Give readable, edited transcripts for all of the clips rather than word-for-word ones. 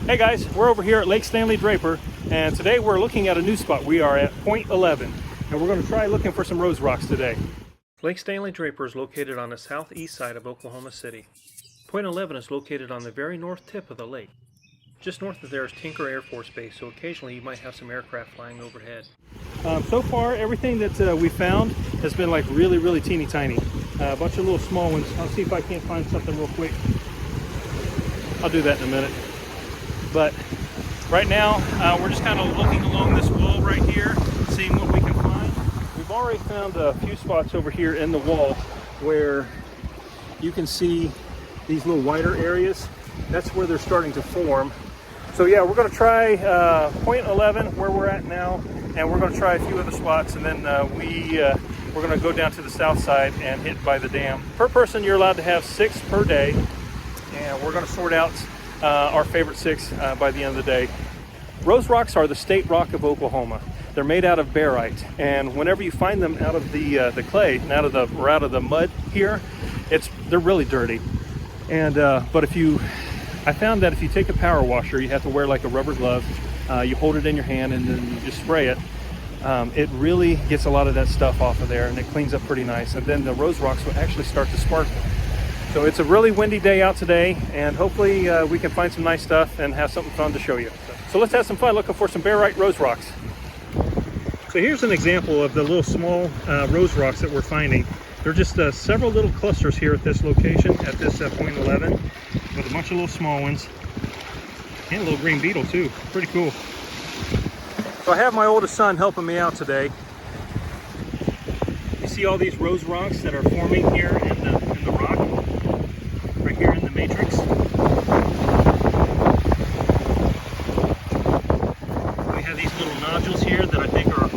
Hey guys, we're over here at Lake Stanley Draper, and today we're looking at a new spot. We are at point 11, and we're going to try looking for some rose rocks today. Lake Stanley Draper is located on the southeast side of Oklahoma City. Point 11 is located on the very north tip of the lake. Just north of there is Tinker Air Force Base, so occasionally you might have some aircraft flying overhead. So far, everything that we found has been like really teeny tiny. A bunch of little small ones. I'll see if I can't find something real quick. I'll do that in a minute. But right now, we're just kind of looking along this wall right here, seeing what we can find. We've already found a few spots over here in the wall where you can see these little wider areas. That's where they're starting to form. So yeah, we're going to try point 11 where we're at now, and we're going to try a few other spots, and then we're going to go down to the south side and hit by the dam. Per person, you're allowed to have 6 per day, and we're going to sort out our favorite 6 by the end of the day. Rose rocks are the state rock of Oklahoma. They're made out of barite, and whenever you find them out of the clay, and out of the mud here, they're really dirty. And but I found that if you take a power washer, you have to wear like a rubber glove. You hold it in your hand and then you just spray it. It really gets a lot of that stuff off of there, and it cleans up pretty nice. And then the rose rocks will actually start to sparkle. So it's a really windy day out today, and hopefully we can find some nice stuff and have something fun to show you. So let's have some fun looking for some barite rose rocks. So here's an example of the little small rose rocks that we're finding. There are just several little clusters here at this location, at this point 11, with a bunch of little small ones, and a little green beetle too. Pretty cool. So I have my oldest son helping me out today. You see all these rose rocks that are forming here in the rock, right here in the matrix. We have these little nodules here that I think are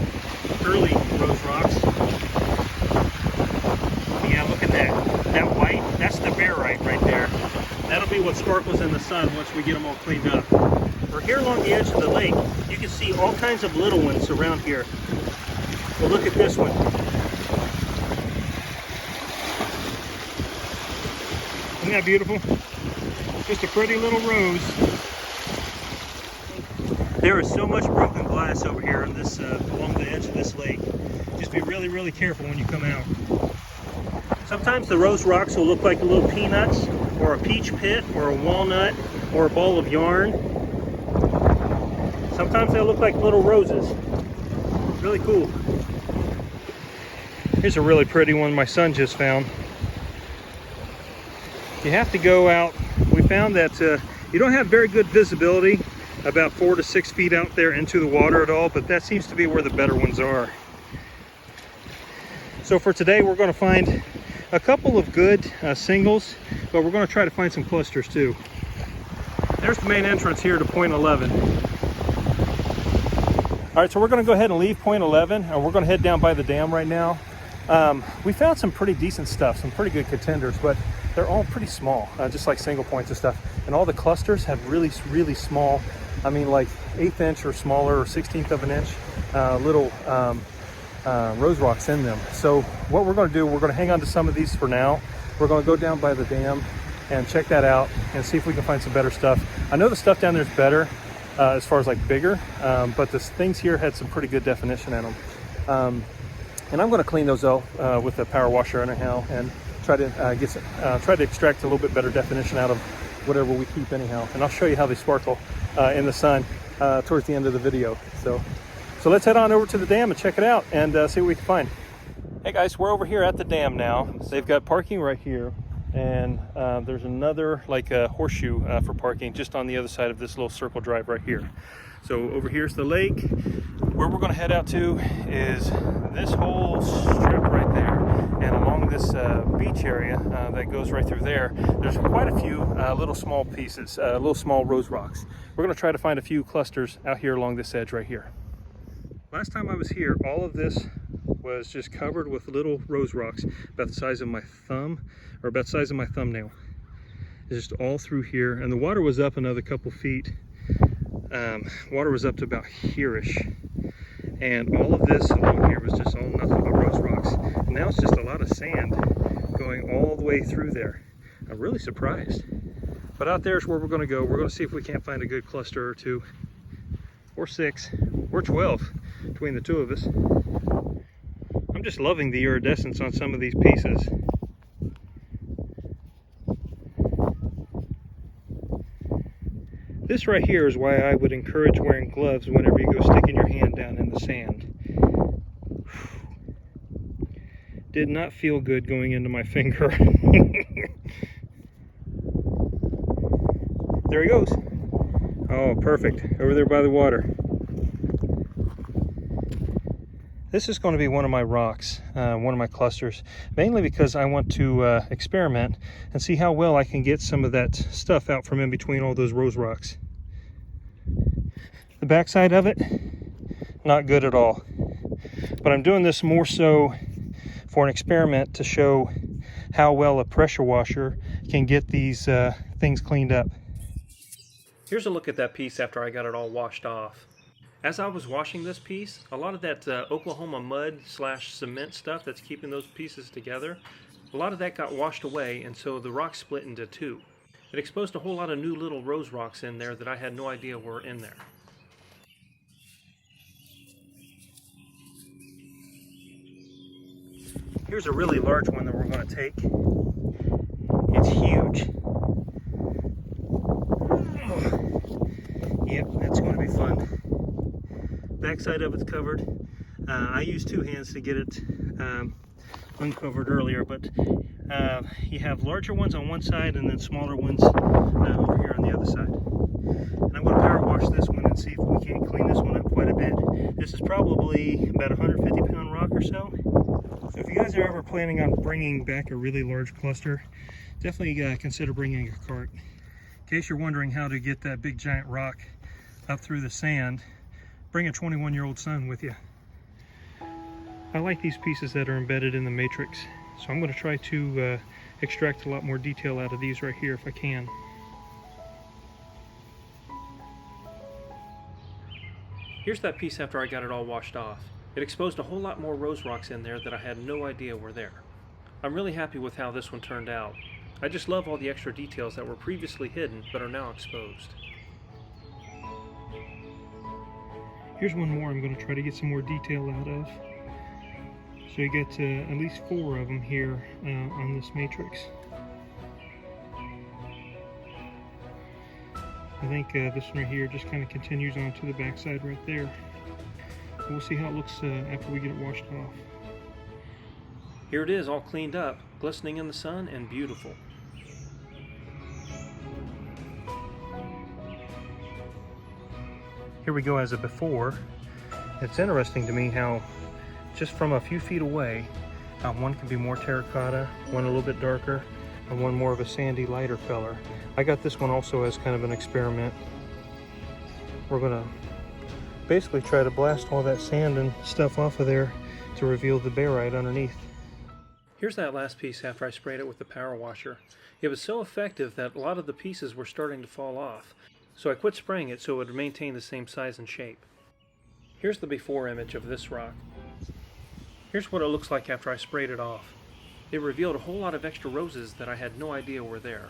early rose rocks. Yeah, look at that. That white, that's the barite right there. That'll be what sparkles in the sun once we get them all cleaned up. We're here along the edge of the lake. You can see all kinds of little ones around here. So look at this one. Isn't that beautiful? Just a pretty little rose. There is so much broken glass over here on this along the edge of this lake. Just be really careful when you come out. Sometimes the rose rocks will look like little peanuts, or a peach pit, or a walnut, or a ball of yarn. Sometimes they'll look like little roses. Really cool. Here's a really pretty one my son just found. You have to go out. We found that you don't have very good visibility about 4 to 6 feet out there into the water at all, but that seems to be where the better ones are. So for today, we're going to find a couple of good singles, but we're going to try to find some clusters too. There's the main entrance here to point 11. All right, so we're going to go ahead and leave point 11, and we're going to head down by the dam right now. We found some pretty decent stuff, some pretty good contenders, but they're all pretty small, just like single points and stuff. And all the clusters have really small, I mean like 1/8 inch or smaller, or 1/16 of an inch little rose rocks in them. So what we're going to do, we're going to hang on to some of these for now. We're going to go down by the dam and check that out and see if we can find some better stuff. I know the stuff down there is better as far as like bigger, but the things here had some pretty good definition in them. And I'm going to clean those out with a power washer anyhow, and try to try to extract a little bit better definition out of whatever we keep anyhow. And I'll show you how they sparkle in the sun towards the end of the video. So let's head on over to the dam and check it out and see what we can find. Hey guys, we're over here at the dam now. They've got parking right here, and there's another like a horseshoe for parking just on the other side of this little circle drive right here. So over here's the lake. Where we're going to head out to is this whole strip right there, and along this beach area that goes right through there, there's quite a few little small pieces, little small rose rocks. We're going to try to find a few clusters out here along this edge right here. Last time I was here, all of this was just covered with little rose rocks about the size of my thumb, or about the size of my thumbnail. It's just all through here, and the water was up another couple feet. Water was up to about here-ish, and all of this along here was just all nothing but rose rocks. And now it's just a lot of sand going all the way through there. I'm really surprised. But out there is where we're going to go. We're going to see if we can't find a good cluster or 2, or 6, or 12 between the 2 of us. I'm just loving the iridescence on some of these pieces. This right here is why I would encourage wearing gloves whenever you go sticking your hand down in the sand. Did not feel good going into my finger. There he goes. Oh, perfect. Over there by the water. This is going to be one of my rocks, one of my clusters, mainly because I want to experiment and see how well I can get some of that stuff out from in between all those rose rocks. The backside of it, not good at all. But I'm doing this more so for an experiment to show how well a pressure washer can get these things cleaned up. Here's a look at that piece after I got it all washed off. As I was washing this piece, a lot of that Oklahoma mud / cement stuff that's keeping those pieces together, a lot of that got washed away, and so the rock split into 2. It exposed a whole lot of new little rose rocks in there that I had no idea were in there. Here's a really large one that we're going to take. It's huge. Yep, that's going to be fun. Backside of it's covered. I used 2 hands to get it uncovered earlier, but you have larger ones on one side and then smaller ones over here on the other side. And I'm going to power wash this one and see if we can't clean this one up quite a bit. This is probably about a 150-pound rock or so. So if you guys are ever planning on bringing back a really large cluster, definitely consider bringing a cart. In case you're wondering how to get that big giant rock up through the sand, bring a 21-year-old son with you. I like these pieces that are embedded in the matrix, so I'm going to try to extract a lot more detail out of these right here if I can. Here's that piece after I got it all washed off. It exposed a whole lot more rose rocks in there that I had no idea were there. I'm really happy with how this one turned out. I just love all the extra details that were previously hidden but are now exposed. Here's one more I'm going to try to get some more detail out of. So you get at least 4 of them here on this matrix. I think this one right here just kind of continues on to the backside right there. We'll see how it looks after we get it washed off. Here it is, all cleaned up, glistening in the sun and beautiful. Here we go as a before. It's interesting to me how just from a few feet away, one can be more terracotta, one a little bit darker, and one more of a sandy lighter color. I got this one also as kind of an experiment. We're gonna basically try to blast all that sand and stuff off of there to reveal the barite underneath. Here's that last piece after I sprayed it with the power washer. It was so effective that a lot of the pieces were starting to fall off, so I quit spraying it so it would maintain the same size and shape. Here's the before image of this rock. Here's what it looks like after I sprayed it off. It revealed a whole lot of extra roses that I had no idea were there.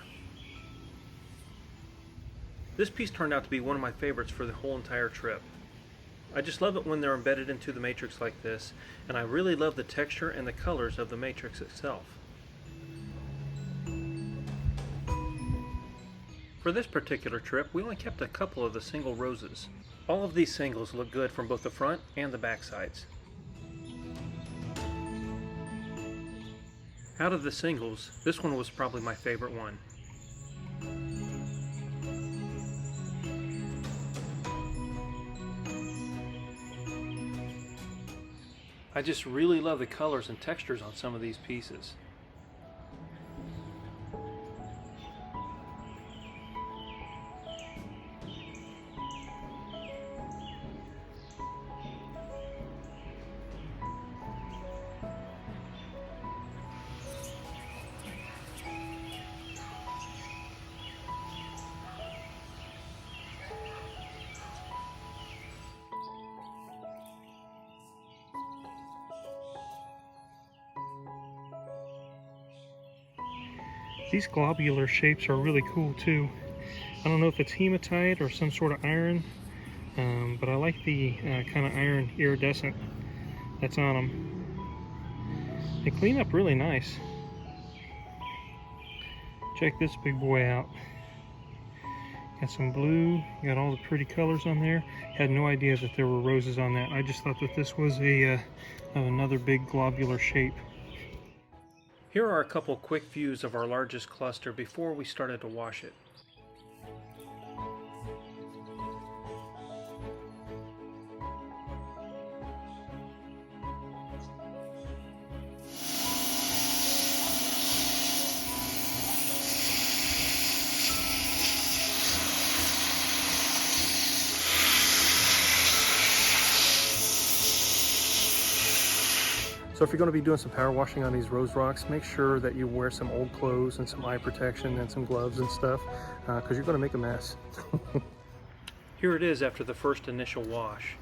This piece turned out to be one of my favorites for the whole entire trip. I just love it when they're embedded into the matrix like this, and I really love the texture and the colors of the matrix itself. For this particular trip, we only kept a couple of the single roses. All of these singles look good from both the front and the back sides. Out of the singles, this one was probably my favorite one. I just really love the colors and textures on some of these pieces. These globular shapes are really cool too. I don't know if it's hematite or some sort of iron, but I like the kind of iron iridescent that's on them. They clean up really nice. Check this big boy out. Got some blue, got all the pretty colors on there. Had no idea that there were roses on that. I just thought that this was another big globular shape. Here are a couple quick views of our largest cluster before we started to wash it. So if you're going to be doing some power washing on these rose rocks, make sure that you wear some old clothes and some eye protection and some gloves and stuff, because you're going to make a mess. Here it is after the first initial wash.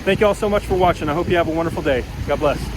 Thank you all so much for watching. I hope you have a wonderful day. God bless.